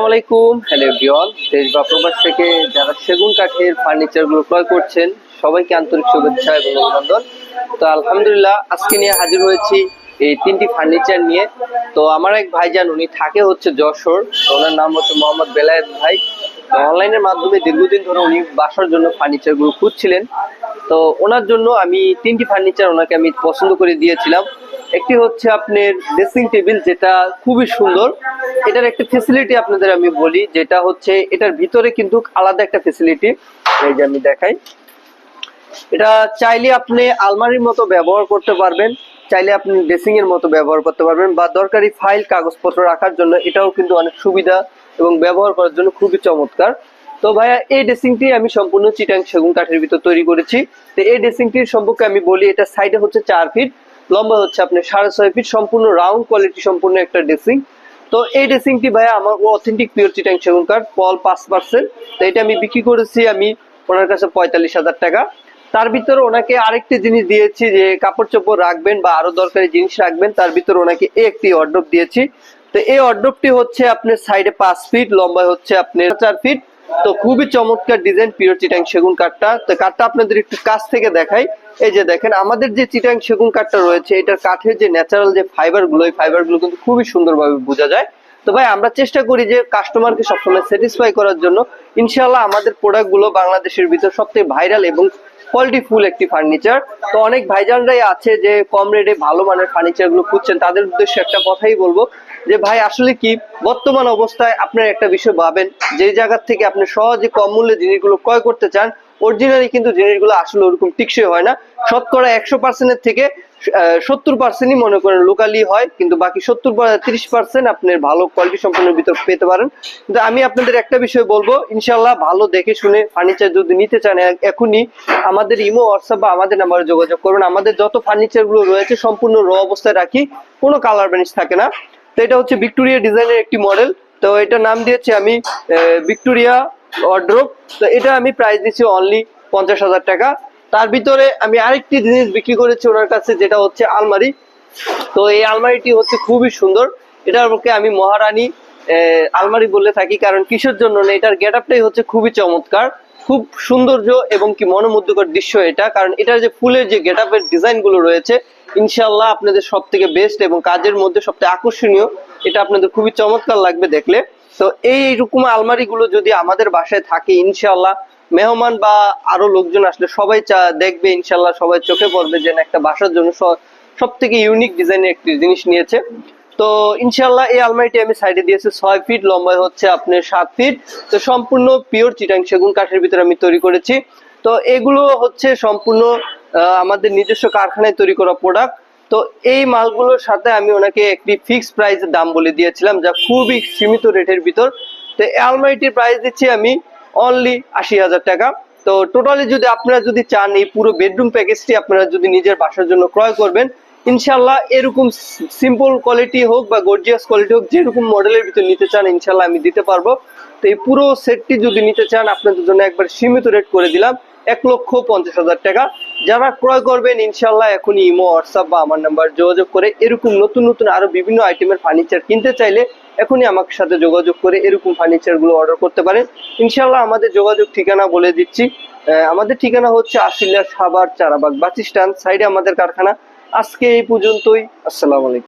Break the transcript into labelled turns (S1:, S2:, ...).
S1: আসসালামাইকুম, hello everyone. দেশ বা প্রবাস থেকে যারা সেগুন কাঠের ফার্নিচার গুলো ক্রয় করছেন সবাইকে আন্তরিক শুভেচ্ছা এবং অভিনন্দন। তো আলহামদুলিল্লাহ আজকে নিয়ে হাজির হয়েছি এই তিনটি ফার্নিচার নিয়ে। তো আমার এক ভাইজান, উনি থাকে হচ্ছে যশোর, ওনার নাম হচ্ছে মোহাম্মদ বেলায়েত ভাই। অনলাইনের মাধ্যমে দীর্ঘদিন ধরে উনি বাসার জন্য ফার্নিচার গুলো খুঁজছিলেন। তো ওনার জন্য আমি তিনটি ফার্নিচার ওনাকে আমি পছন্দ করে দিয়েছিলাম। একটি হচ্ছে আপনার ড্রেসিং টেবিল, যেটা খুবই সুন্দর। এটার একটা ফেসিলিটি আপনাদের আমি বলি, যেটা হচ্ছে এটার ভিতরে কিন্তু আলাদা একটা ফেসিলিটি। এই যে আমি দেখাই, এটা চাইলে আপনি আলমারির মতো ব্যবহার করতে পারবেন, চাইলে আপনি ড্রেসিং এর মতো ব্যবহার করতে পারবেন, বা দরকারি ফাইল কাগজপত্র রাখার জন্য এটাও কিন্তু অনেক সুবিধা এবং ব্যবহার করার জন্য খুবই চমৎকার। তো ভাইয়া, এই ড্রেসিংটি আমি সম্পূর্ণ চিটাং সেগুন কাঠের ভিতর তৈরি করেছি। তো এই ড্রেসিংটির সম্পর্কে আমি বলি, এটা সাইডে হচ্ছে 4 ফিট, লম্বা হচ্ছে আপনার 6.5 ফিট, সম্পূর্ণ রাউন্ড কোয়ালিটি সম্পূর্ণ একটা ড্রেসিং। তো এই ড্রেসিংটি ভাইয়া আমার অথেন্টিক পিওর চিটাং সেগুন কাঠ, পল 5%। তো এটা আমি বিক্রি করেছি আমি ওনার কাছে 45,000 টাকা। তার ভিতরে ওনাকে আরেকটি জিনিস দিয়েছি, যে কাপড় চোপড় রাখবেন বা আরো দরকারি জিনিস রাখবেন, তার ভিতরে ওনাকে একটি ওয়ার্ডরোব দিয়েছি। তো এই ওয়ার্ডরোবটি হচ্ছে আপনার সাইডে 5 ফিট, লম্বা হচ্ছে আপনার 4 ফিট। তো খুবই চমৎকার ডিজাইন পিওর চিটাং সেগুন কাঠটা। তো কাঠটা আপনাদের একটু কাছ থেকে দেখাই। এই যে দেখেন, আমাদের যে চিটাং সেগুন কাঠটা রয়েছে, এটার কাঠের যে ন্যাচারাল যে ফাইবার গুলো, এই ফাইবার গুলো কিন্তু খুবই সুন্দরভাবে বোঝা যায়। তো ভাই, আমরা চেষ্টা করি যে কাস্টমারকে সবসময় স্যাটিসফাই করার জন্য। ইনশাআল্লাহ আমাদের প্রোডাক্ট গুলো বাংলাদেশের ভিতর সবথেকে ভাইরাল এবং কোয়ালিটি ফুল একটি ফার্নিচার। তো অনেক ভাইজানরাই আছে যে কম রেটে ভালো মানের ফার্নিচার গুলো খুঁজছেন, তাদের উদ্দেশ্যে একটা কথাই বলবো, যে ভাই আসলে কি বর্তমান অবস্থায় আপনার একটা বিষয় ভাবেন, যে জায়গা থেকে আপনি সহজে কম মূল্যে জিনিসগুলো ক্রয় করতে চান, অরিজিনালি কিন্তু জিনিসগুলো আসলে ওরকম টিকসই হয় না। শতকরা 100%-এর থেকে 70%ই মনে করেন লোকালি হয়, কিন্তু বাকি 30% আপনার ভালো কোয়ালিটি সম্পন্নের ভিতর পেতে পারেন। কিন্তু আমি আপনাদের একটা বিষয় বলবো, ইনশাল্লাহ ভালো দেখে শুনে ফার্নিচার যদি নিতে চান, এখনই আমাদের ইমো, হোয়াটসঅ্যাপ বা আমাদের নাম্বারে যোগাযোগ করবেন। আমাদের যত ফার্নিচার গুলো রয়েছে সম্পূর্ণ র অবস্থায় রাখি, কোনো কালার ব্যানিশ থাকে না। তো এটা হচ্ছে ভিক্টোরিয়া ডিজাইনের একটি মডেল। তো এটা নাম দিয়েছি আমি ভিক্টোরিয়া ওয়ার্ডরোব। তো এটা আমি প্রাইস দিচ্ছি অনলি 50,000 টাকা। তার ভিতরে আমি আরেকটি জিনিস বিক্রি করেছি ওনার কাছে, যেটা হচ্ছে আলমারি। তো এই আলমারিটি হচ্ছে খুবই সুন্দর। এটার পক্ষে আমি মহারানী আলমারি বলে থাকি, কারণ কিসের জন্য না, এটার গেট আপটাই হচ্ছে খুবই চমৎকার, খুব সৌন্দর্য এবং কি মনোমুগ্ধকর দৃশ্য এটা। কারণ এটার যে ফুলের যে গেট আপের ডিজাইন গুলো রয়েছে, ইনশাল্লাহ আপনাদের সব থেকে বেস্ট এবং কাজের মধ্যে সবথেকে আকর্ষণীয়, এটা আপনাদের খুবই চমৎকার লাগবে দেখলে। তো এইরকম আলমারি গুলো যদি আমাদের বাসায় থাকে, ইনশাল্লাহ মেহমান বা আরো লোকজন আসলে সবাই দেখবে, ইনশাল্লাহ সবাই চোখে পড়বে যে একটা বাসার জন্য সব থেকে ইউনিক ডিজাইনের একটি জিনিস নিয়েছে। তো ইনশাল্লাহ এই আলমারিটি আমি সাইডে দিয়েছি 6 ফিট, লম্বা হচ্ছে আপনার 7 ফিট। তো সম্পূর্ণ পিওর চিটাং সেগুন কাঠের ভিতরে আমি তৈরি করেছি। তো এগুলো হচ্ছে সম্পূর্ণ আমাদের নিজস্ব কারখানায় তৈরি করা প্রোডাক্ট। তো এই মালগুলোর সাথে আমি ওনাকে একটি ফিক্সড প্রাইসের দাম বলে দিয়েছিলাম, যা খুবই সীমিত রেটের ভিতর। তো এই আলমারিটির প্রাইস দিচ্ছি আমি অনলি 80,000 টাকা। তো টোটালি যদি আপনারা যদি চান, এই পুরো বেডরুম প্যাকেজটি আপনারা যদি নিজের বাসার জন্য ক্রয় করবেন, ইনশাল্লাহ এরকম সিম্পল কোয়ালিটি হোক বা গর্জিয়াস কোয়ালিটি হোক, যেরকম মডেলের ভিতর নিতে চান ইনশাল্লাহ আমি দিতে পারবো। তো এই পুরো সেটটি যদি নিতে চান, আপনাদের জন্য একবার সীমিত রেট করে দিলাম 1,50,000 টাকা। যারা ক্রয় করবেন ইনশাল্লাহ এখনই ইমো, হোয়াটসঅ্যাপ বা আমার নাম্বার যোগাযোগ করে এরকম নতুন নতুন আরো বিভিন্ন আইটেমের ফার্নিচার কিনতে চাইলে এখনই আমার সাথে যোগাযোগ করে এরকম ফার্নিচার গুলো অর্ডার করতে পারেন। ইনশাল্লাহ আমাদের যোগাযোগ ঠিকানা বলে দিচ্ছি। আমাদের ঠিকানা হচ্ছে আশুলিয়া সাভার চারাবাগ বাস স্ট্যান্ড, সাইডে আমাদের কারখানা। আজকে এই পর্যন্তই। আসসালামু আলাইকুম।